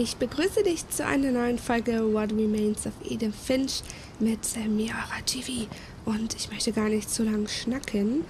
Ich begrüße dich zu einer neuen Folge What Remains of Edith Finch mit Mehr TV. Und ich möchte gar nicht zu lang schnacken,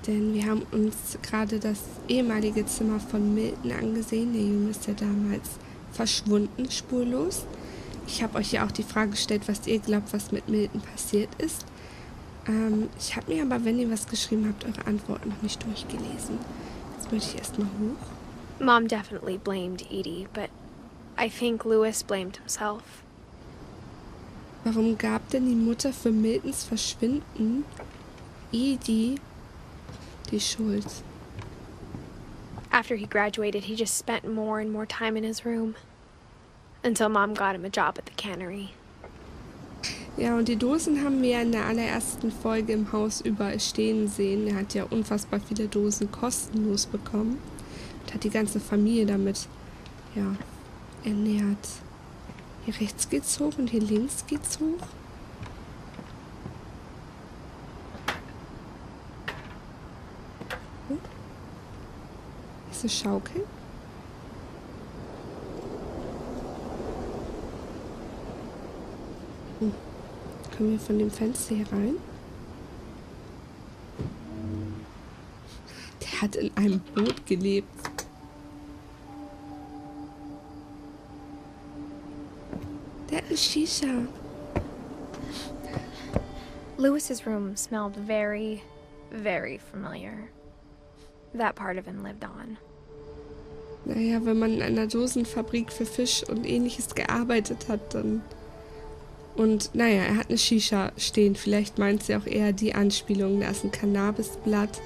denn wir haben uns gerade das ehemalige Zimmer von Milton angesehen. Der Junge ist ja damals verschwunden, spurlos. Ich habe euch ja auch die Frage gestellt, was ihr glaubt, was mit Milton passiert ist. Ich habe mir aber, wenn ihr was geschrieben habt, eure Antworten noch nicht durchgelesen. Jetzt möchte ich erstmal hoch. Mom definitely blamed Edie, but I think Lewis blamed himself. Warum gab denn die Mutter für Miltons Verschwinden Edie die Schuld? After he graduated, he just spent more and more time in his room. Until Mom got him a job at the cannery. Ja, und die Dosen haben wir ja in der allerersten Folge im Haus überall stehen sehen. Er hat ja unfassbar viele Dosen kostenlos bekommen und hat die ganze Familie damit, ja, ernährt. Hier rechts geht's hoch und hier links geht's hoch. Oh. Ist eine Schaukel? Oh. Können wir von dem Fenster hier rein? Der hat in einem Boot gelebt. Der hat eine Shisha. Lewis's room smelled very, very familiar. That part of him lived on. Naja, wenn man in einer Dosenfabrik für Fisch und ähnliches gearbeitet hat, dann... Und naja, er hat eine Shisha stehen. Vielleicht meint sie auch eher die Anspielung. Da ist ein Cannabisblatt.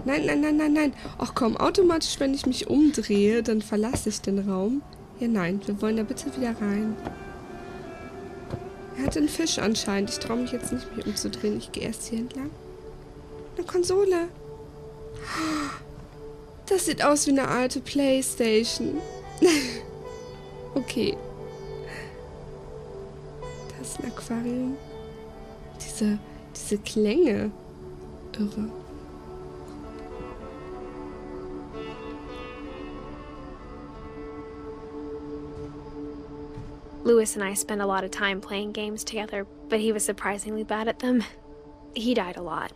Nein, nein, nein, nein, nein. Ach komm, automatisch, wenn ich mich umdrehe, dann verlasse ich den Raum. Ja, nein, wir wollen da bitte wieder rein. Er hat einen Fisch anscheinend. Ich traue mich jetzt nicht, mich umzudrehen. Ich gehe erst hier entlang. Eine Konsole. Das sieht aus wie eine alte Playstation. Okay. Das ist ein Aquarium. Diese Klänge. Irre. Lewis and I spent a lot of time playing games together, but he was surprisingly bad at them. He died a lot.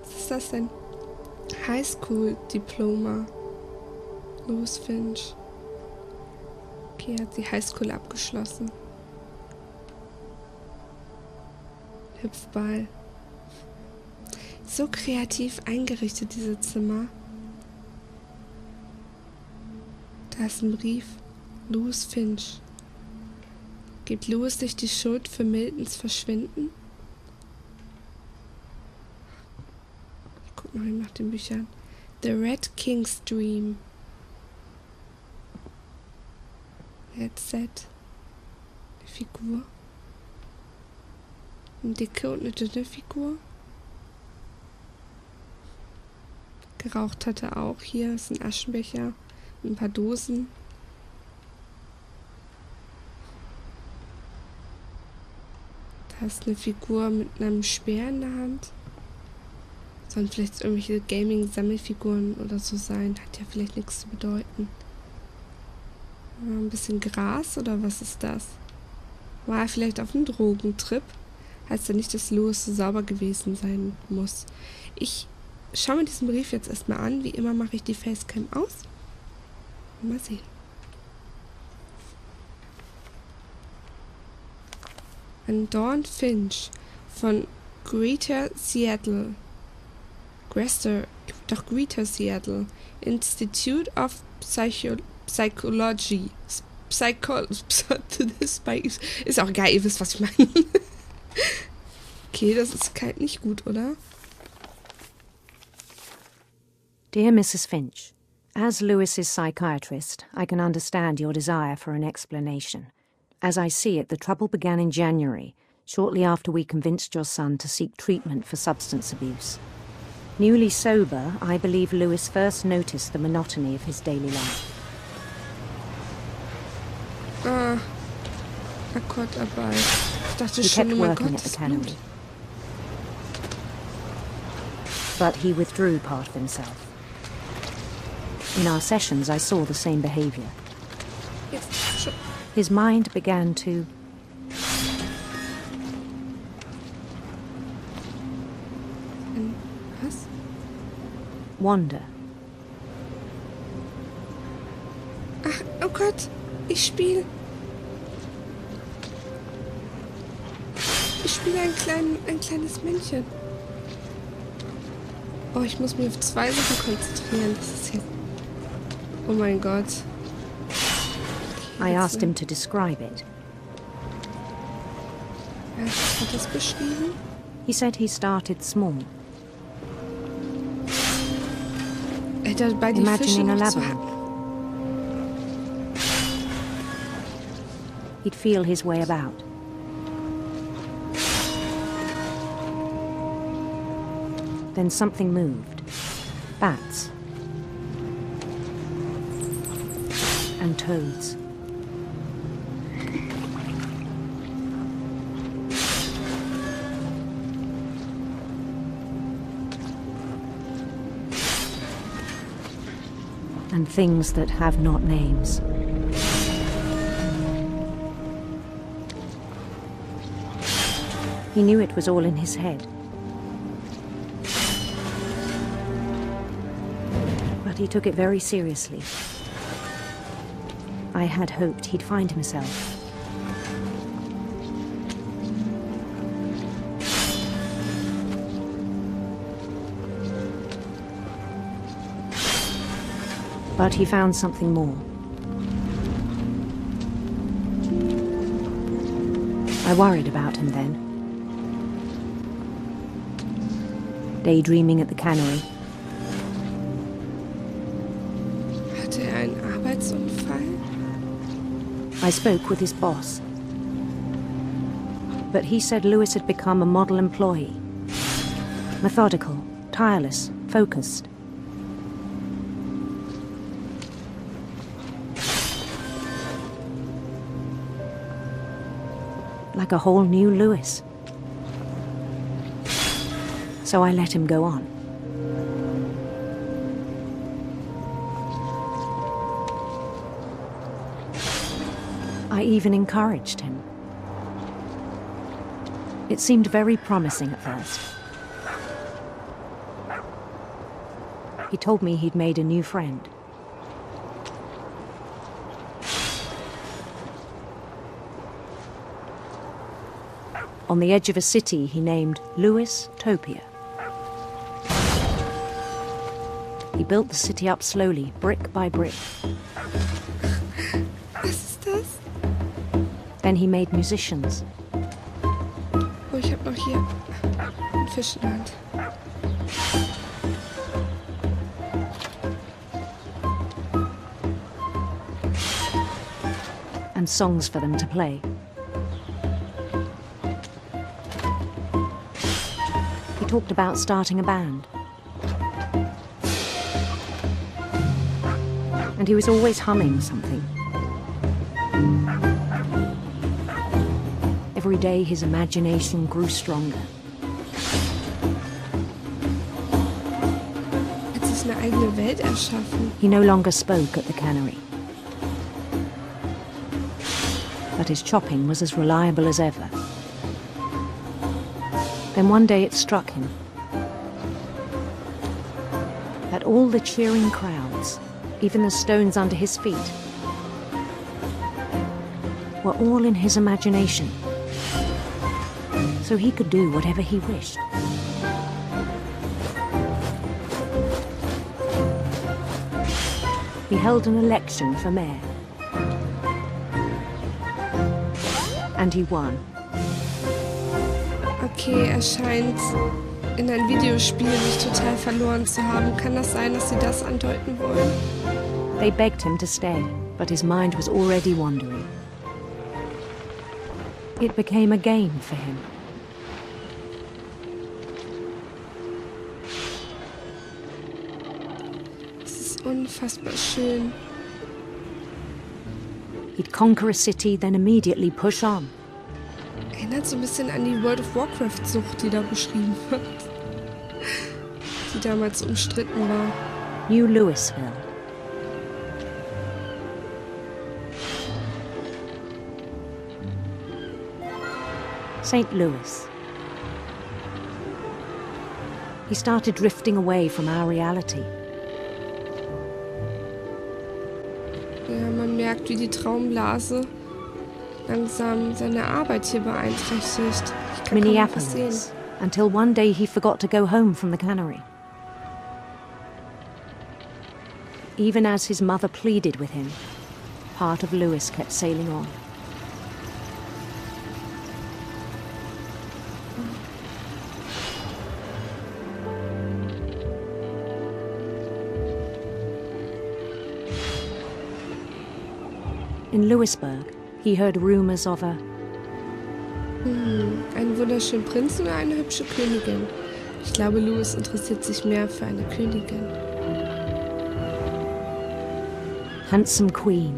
Was ist das denn? Highschool-Diploma. Lewis Finch. Okay, er hat die Highschool abgeschlossen. Hüpfball. So kreativ eingerichtet, diese Zimmer. Da ist ein Brief. Lewis Finch. Gibt Lewis sich die Schuld für Miltons Verschwinden? Ich guck mal nach den Büchern. The Red King's Dream. Headset. Eine Figur. Eine dicke und eine dünne Figur. Geraucht hat er auch. Hier ist ein Aschenbecher. Ein paar Dosen. Da ist eine Figur mit einem Speer in der Hand. Sollen vielleicht irgendwelche Gaming-Sammelfiguren oder so sein. Hat ja vielleicht nichts zu bedeuten. Ein bisschen Gras oder was ist das? War er vielleicht auf einem Drogentrip? Heißt ja nicht, dass Lewis so sauber gewesen sein muss. Ich schaue mir diesen Brief jetzt erstmal an. Wie immer mache ich die Facecam aus. Mal sehen. An Dawn Finch von Greater Seattle. Greater Seattle. Institute of Psychology. Ist auch geil, ihr wisst, was ich meine. Okay, das ist nicht gut, oder? Dear Mrs. Finch, as Lewis's psychiatrist, I can understand your desire for an explanation. As I see it, the trouble began in January, shortly after we convinced your son to seek treatment for substance abuse. Newly sober, I believe Lewis first noticed the monotony of his daily life. Akkordarbeit. Ich dachte He schon, kept oh mein working Gott, at the das cannery. Blut. But he withdrew part of himself. In our sessions, I saw the same behavior. Jetzt schon. His mind began to Was? wander. Ach, oh Gott. Ich spiele ein kleines Männchen. Oh, ich muss mich auf 2 Sachen konzentrieren. Das ist jetzt... Oh mein Gott. I asked him to describe it. Was hat das beschrieben? He said he started small, Bei die Fische imagining a noch zu labyrinth. hacken. He'd feel his way about. Then something moved. Bats. And toads. And things that have not names. He knew it was all in his head. But he took it very seriously. I had hoped he'd find himself. But he found something more. I worried about him then. Daydreaming at the cannery. Hatte einen Arbeitsunfall? I spoke with his boss. But he said Lewis had become a model employee. Methodical, tireless, focused. Like a whole new Lewis. So I let him go on. I even encouraged him. It seemed very promising at first. He told me he'd made a new friend. On the edge of a city he named Lewis-topia. He built the city up slowly, brick by brick. Was ist das? Then he made musicians. Oh, ich habe noch hier einen Fisch in der Hand. And songs for them to play. He talked about starting a band. And he was always humming something. Every day his imagination grew stronger. Hat sich eine eigene Welt erschaffen. He no longer spoke at the cannery. But his chopping was as reliable as ever. Then one day it struck him that all the cheering crowds, even the stones under his feet, were all in his imagination, so he could do whatever he wished. He held an election for Mehr. And he won. Okay, scheint in ein Videospiel sich total verloren zu haben. Kann das sein, dass sie das andeuten wollen? They begged him to stay, but his mind was already wandering. It became a game for him. Es ist unfassbar schön. He'd conquer a city, then immediately push on. Erinnert so ein bisschen an die World of Warcraft-Sucht, die da beschrieben wird. Die damals umstritten war. New Louisville, St. Louis. He started drifting away from our reality. Ja, man merkt, wie die Traumblase langsam seine Arbeit hier beeinträchtigt. Ich kann kaum was sehen. Minneapolis, until one day he forgot to go home from the cannery. Even as his mother pleaded with him, part of Lewis kept sailing on. In Lewisburg, he heard rumors of a Einen wunderschönen Prinzen oder eine hübsche Königin? Ich glaube, Lewis interessiert sich mehr für eine Königin. handsome queen.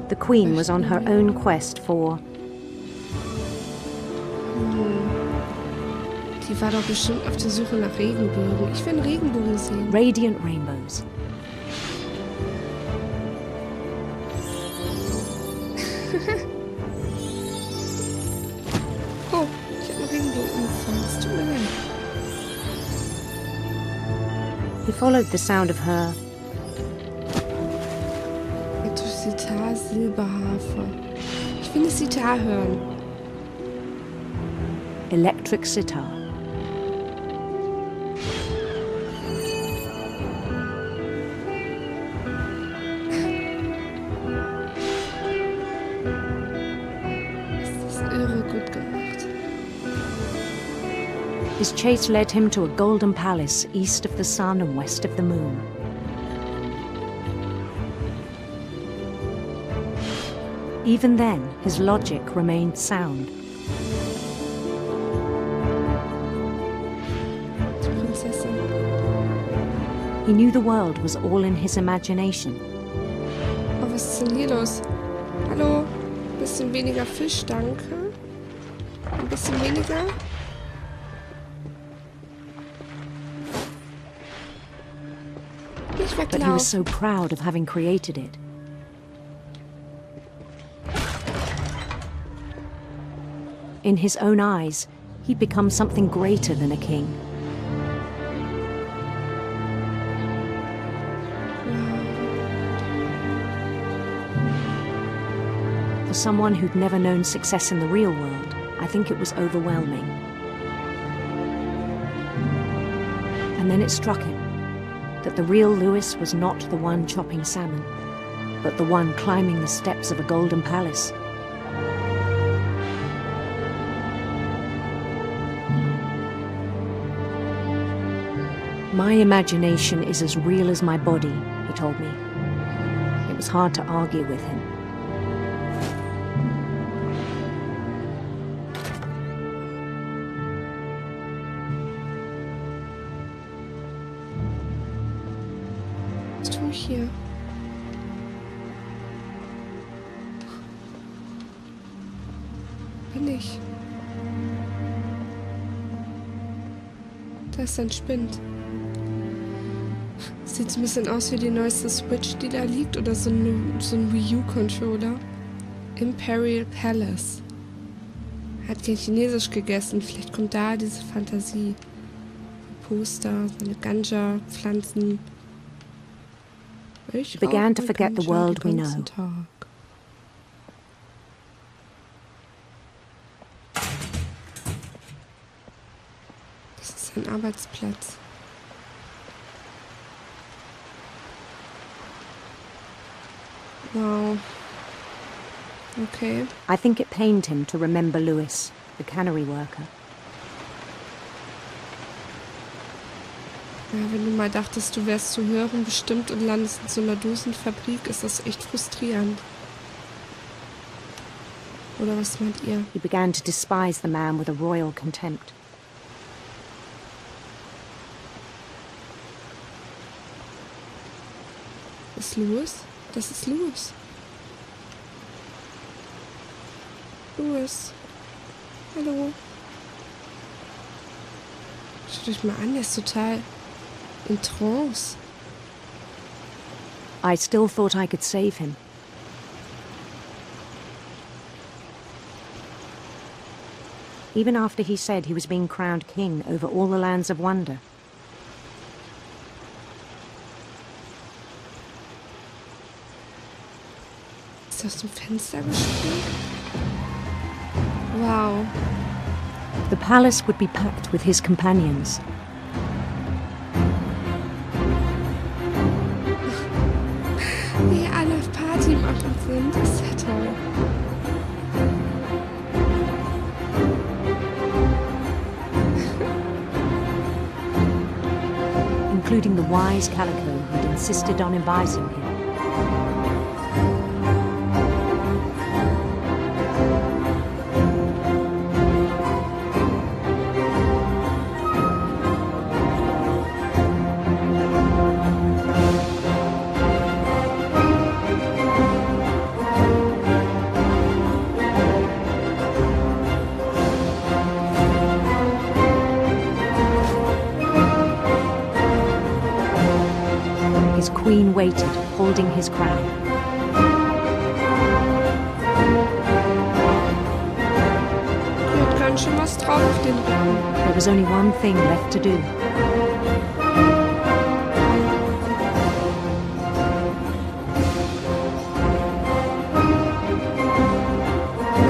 The Queen was on her own quest for... Die war doch bestimmt auf der Suche nach Regenbögen. Ich will einen Regenbogen sehen. Radiant rainbows. Oh, ich habe einen Regenbogen gefunden. Es tut mir leid. He followed the sound of her Sitar, Silberharfe. Ich will eine Sitar hören. electric sitar. Das ist irre gut gemacht. His chase led him to a golden palace east of the sun and west of the moon. Even then, his logic remained sound. Die Prinzessin. He knew the world was all in his imagination. Oh, was ist denn hier los? Hallo? Ein bisschen weniger Fisch, danke. Ein bisschen weniger. Nicht But he was weglaufen. so proud of having created it. In his own eyes, he'd become something greater than a king. For someone who'd never known success in the real world, I think it was overwhelming. And then it struck him that the real Lewis was not the one chopping salmon, but the one climbing the steps of a golden palace. My imagination is as real as my body, he told me. It was hard to argue with him. Was tue ich hier? Bin ich? Da ist ein Spind. Sieht so ein bisschen aus wie die neueste Switch, die da liegt, oder so ein Wii U-Controller. Imperial Palace. Hat kein Chinesisch gegessen, vielleicht kommt da diese Fantasie. Poster, seine Ganja-Pflanzen. Ich Began to rauche forget the Ganja world we den ganzen know. Tag. Das ist ein Arbeitsplatz. Wow. Okay. I think it pained him to remember Lewis, the cannery worker. Ja, wenn du mal dachtest, du wärst zu hören bestimmt und landest in so einer Dosenfabrik, ist das echt frustrierend. Oder was meint ihr? He began to despise the man with a royal contempt. Ist Lewis? Das ist Lewis. Lewis. Hallo. Schaut euch mal an, der ist total in Trance. I still thought I could save him. Even after he said he was being crowned king over all the lands of wonder. Ist das aus dem Fenster gesprungen? Wow. The palace would be packed with his companions. Wie alle auf Party machen sind, das ist ja toll. Including the wise Calico who'd insisted on advising him. His queen waited, holding his crown. Die hat ganz schön was drauf auf den Rücken. There was only one thing left to do.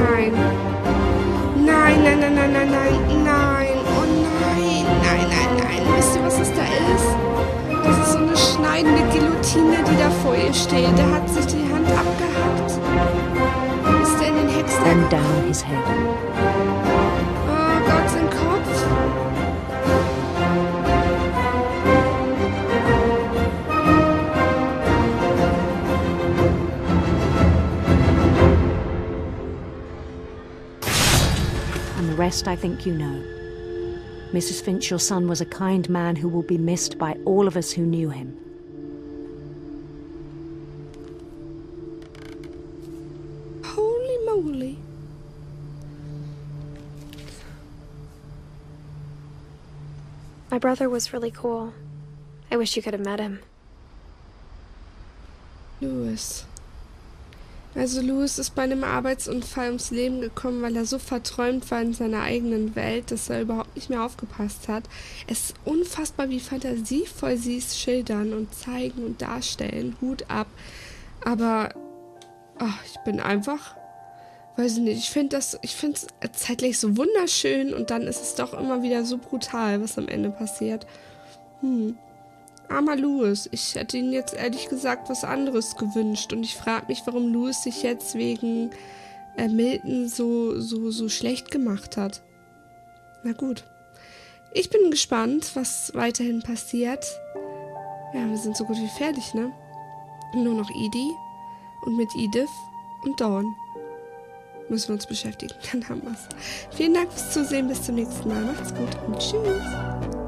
Nein. Nein, nein, nein, nein, nein, nein, nein. Oh nein, nein, nein, nein. Wisst ihr, was das da ist? Das ist so eine schneidende Guillotine, die da vor ihr steht. Der hat sich die Hand abgehackt. Ist der in den Hexen? Then down his head. Oh Gott, sein Kopf. And the rest I think you know. Mrs. Finch, your son was a kind man who will be missed by all of us who knew him. Holy moly. My brother was really cool. I wish you could have met him. Lewis. Also Lewis ist bei einem Arbeitsunfall ums Leben gekommen, weil er so verträumt war in seiner eigenen Welt, dass er überhaupt nicht mehr aufgepasst hat. Es ist unfassbar, wie fantasievoll sie es schildern und zeigen und darstellen. Hut ab. Aber ich bin einfach, weiß ich nicht, ich finde es zeitlich so wunderschön und dann ist es doch immer wieder so brutal, was am Ende passiert. Armer Lewis. Ich hätte ihn jetzt ehrlich gesagt was anderes gewünscht. Und ich frage mich, warum Lewis sich jetzt wegen Milton so schlecht gemacht hat. Na gut. Ich bin gespannt, was weiterhin passiert. Ja, wir sind so gut wie fertig, ne? Nur noch Edie und mit Edith und Dawn müssen wir uns beschäftigen. Dann haben wir's. Vielen Dank fürs Zusehen. Bis zum nächsten Mal. Macht's gut und tschüss.